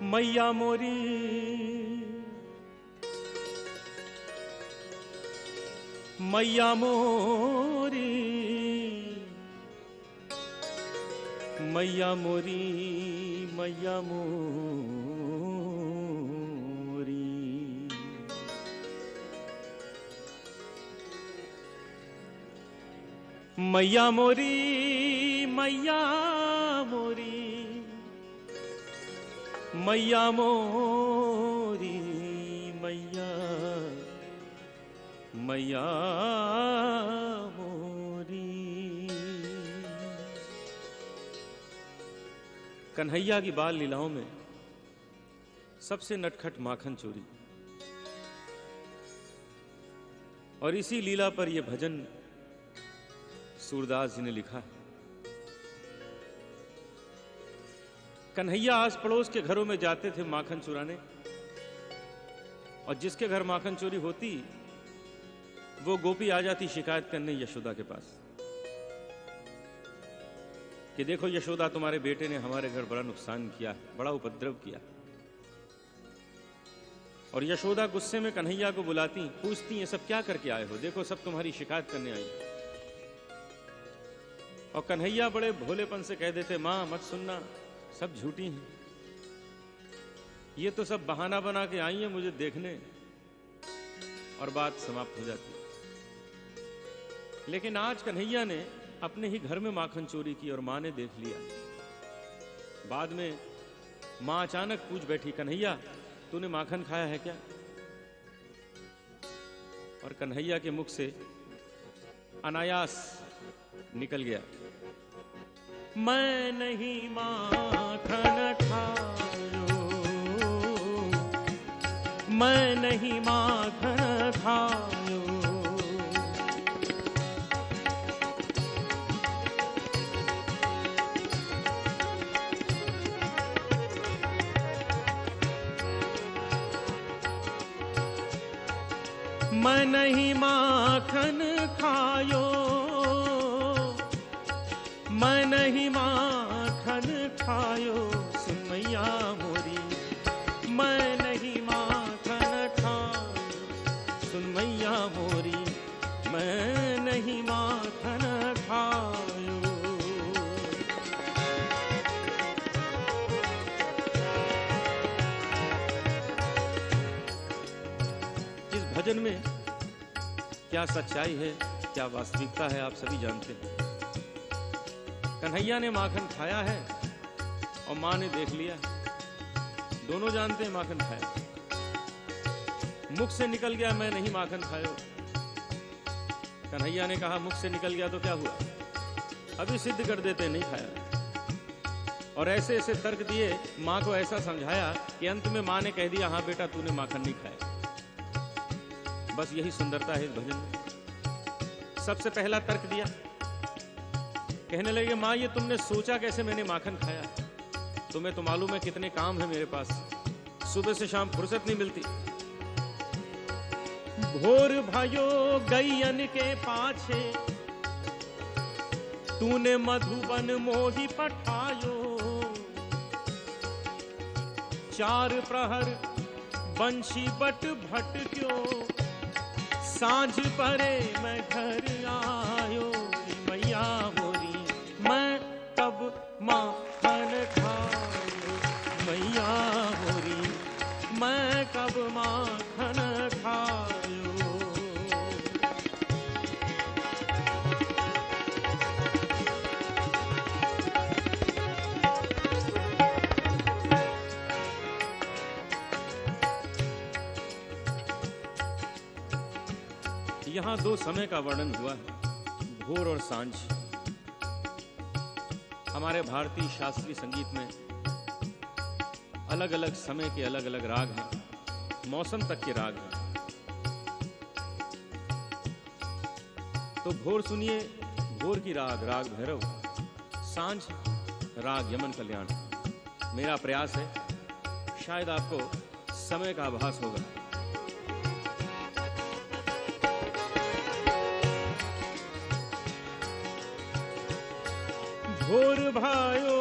मैया मोरी मैया मोरी मैया मोरी मैया मोरी मैया मोरी मैया मोरी मैया मोरी मैया मैया मोरी। कन्हैया की बाल लीलाओं में सबसे नटखट माखन चोरी, और इसी लीला पर यह भजन सूरदास जी ने लिखा है। कन्हैया आस पड़ोस के घरों में जाते थे माखन चुराने, और जिसके घर माखन चोरी होती वो गोपी आ जाती शिकायत करने यशोदा के पास कि देखो यशोदा, तुम्हारे बेटे ने हमारे घर बड़ा नुकसान किया, बड़ा उपद्रव किया। और यशोदा गुस्से में कन्हैया को बुलाती, पूछती ये सब क्या करके आए हो, देखो सब तुम्हारी शिकायत करने आई। और कन्हैया बड़े भोलेपन से कह देते, मां मत सुनना, सब झूठी हैं, ये तो सब बहाना बना के आई है मुझे देखने, और बात समाप्त हो जाती। लेकिन आज कन्हैया ने अपने ही घर में माखन चोरी की और मां ने देख लिया। बाद में मां अचानक पूछ बैठी, कन्हैया तूने माखन खाया है क्या? और कन्हैया के मुख से अनायास निकल गया, मैं नहीं माखन खायो, मैं नहीं माखन खायो। मैं नहीं माखन खायो, मैं नहीं माखन खायो, सुन मैया मोरी, मैं नहीं माखन खायो, सुन मैया मोरी, मैं नहीं माखन खायो। इस भजन में क्या सच्चाई है, क्या वास्तविकता है, आप सभी जानते हैं। कन्हैया ने माखन खाया है और मां ने देख लिया, दोनों जानते हैं माखन खाया। मुख से निकल गया मैं नहीं माखन खायो। कन्हैया ने कहा मुख से निकल गया तो क्या हुआ, अभी सिद्ध कर देते नहीं खाया। और ऐसे ऐसे तर्क दिए, मां को ऐसा समझाया कि अंत में मां ने कह दिया, हाँ बेटा तूने माखन नहीं खाया। बस यही सुंदरता है इस भजन में। सबसे पहला तर्क दिया, कहने लगे मां ये तुमने सोचा कैसे मैंने माखन खाया, तुम्हें तो मालूम है कितने काम है मेरे पास, सुबह से शाम फुर्सत नहीं मिलती। भोर भयो गैयन के पाछे, तूने मधुबन मोही पठायो, चार प्रहर बंशी बट भटक्यो, सांझ परे मैं घर आयो, मैया मोरी मैं कब माखन खायो, मैया मोरी मैं कब माखन खायो। यहां दो समय का वर्णन हुआ है, भोर और सांझ। हमारे भारतीय शास्त्रीय संगीत में अलग अलग समय के अलग अलग राग हैं, मौसम तक के राग हैं। तो भोर सुनिए, भोर की राग राग भैरव, सांझ राग यमन कल्याण। मेरा प्रयास है शायद आपको समय का आभास होगा। भोर भायो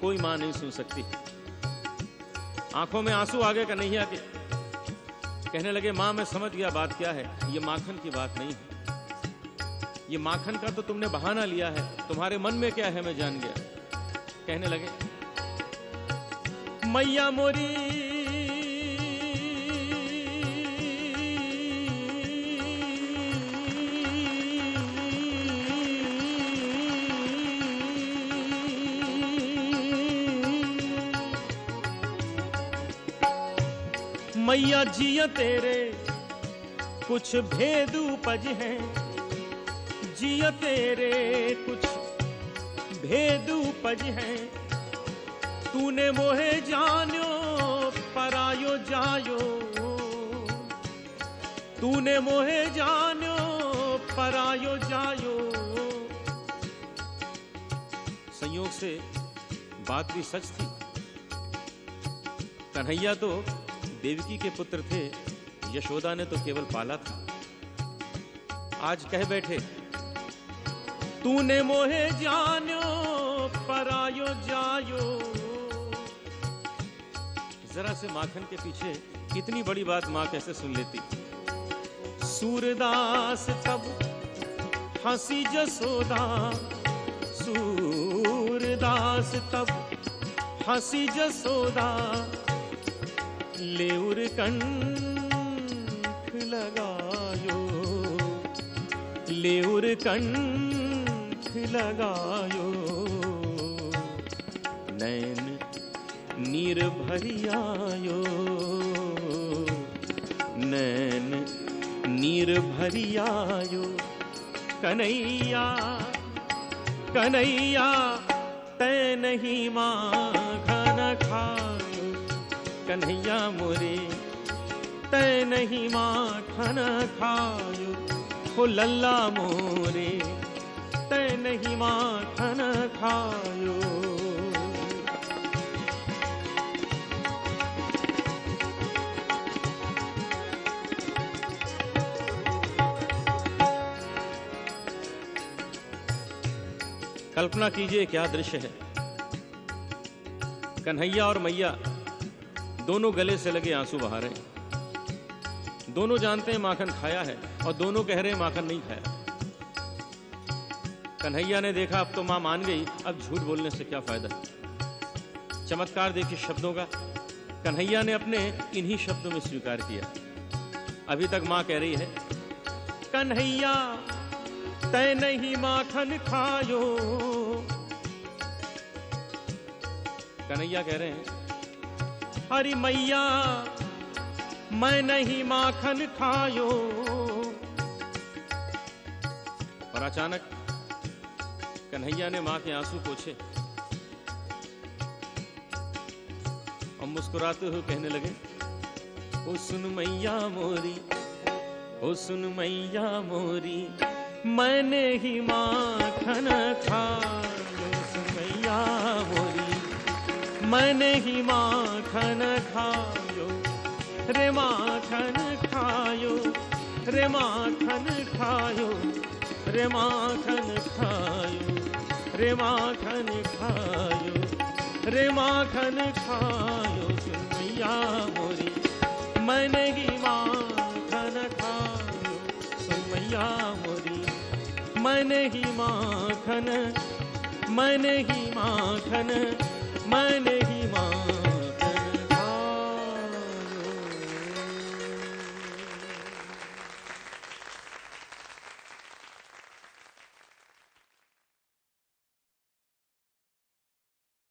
कोई मां नहीं सुन सकती। आंखों में आंसू आ गए कन्हैया के। कहने लगे मां मैं समझ गया बात क्या है, ये माखन की बात नहीं है। ये माखन का तो तुमने बहाना लिया है, तुम्हारे मन में क्या है मैं जान गया। कहने लगे मैया मोरी मैया जिया तेरे कुछ भेद उपज है, जिया तेरे कुछ भेद उपज है। तूने मोहे जान्यो परायो जायो, तूने मोहे जान्यो परायो जायो। संयोग से बात भी सच थी। कन्हैया तो देवकी के पुत्र थे, यशोदा ने तो केवल पाला था। आज कह बैठे तूने मोहे जान्यो परायो जायो। जरा से माखन के पीछे कितनी बड़ी बात मां कैसे सुन लेती। सूरदास तब हंसी जसोदा, सूरदास तब हंसी जसोदा। लेउर कंठ लगायो, लेउर कंठ लगायो। नैन नीर भरियायो, नैन नीर भरियायो। कन्हैया कन्हैया तै नहीं माखन खायो, कन्हैया मोरे तै नहीं माखन खायो। हो लल्ला मोरे तै नहीं माखन खायो। कल्पना कीजिए क्या दृश्य है। कन्हैया और मैया दोनों गले से लगे आंसू बहा रहे हैं। दोनों जानते हैं माखन खाया है और दोनों कह रहे हैं माखन नहीं खाया। कन्हैया ने देखा अब तो मां मान गई, अब झूठ बोलने से क्या फायदा। चमत्कार देखिए शब्दों का। कन्हैया ने अपने इन्हीं शब्दों में स्वीकार किया। अभी तक मां कह रही है कन्हैया तै नहीं माखन खायो। कन्हैया कह रहे हैं अरे मैया मैं नहीं माखन खायो। और अचानक कन्हैया ने मां के आंसू पोंछे और मुस्कुराते हुए कहने लगे ओ सुन मैया मोरी, ओ सुन मैया मोरी, मैंने ही माखन खायो। सुन मैया मोरी, मैंने ही माखन खायो। रे माखन खायो, रे माखन खायो, रे माखन खायो, रे माखन खायो, रे माखन खायो। सुन मैया मोरी, मैंने ही माखन खायो। सुन मैया मोरी, मैंने ही माखन, मैंने ही माखन, मैंने ही माखन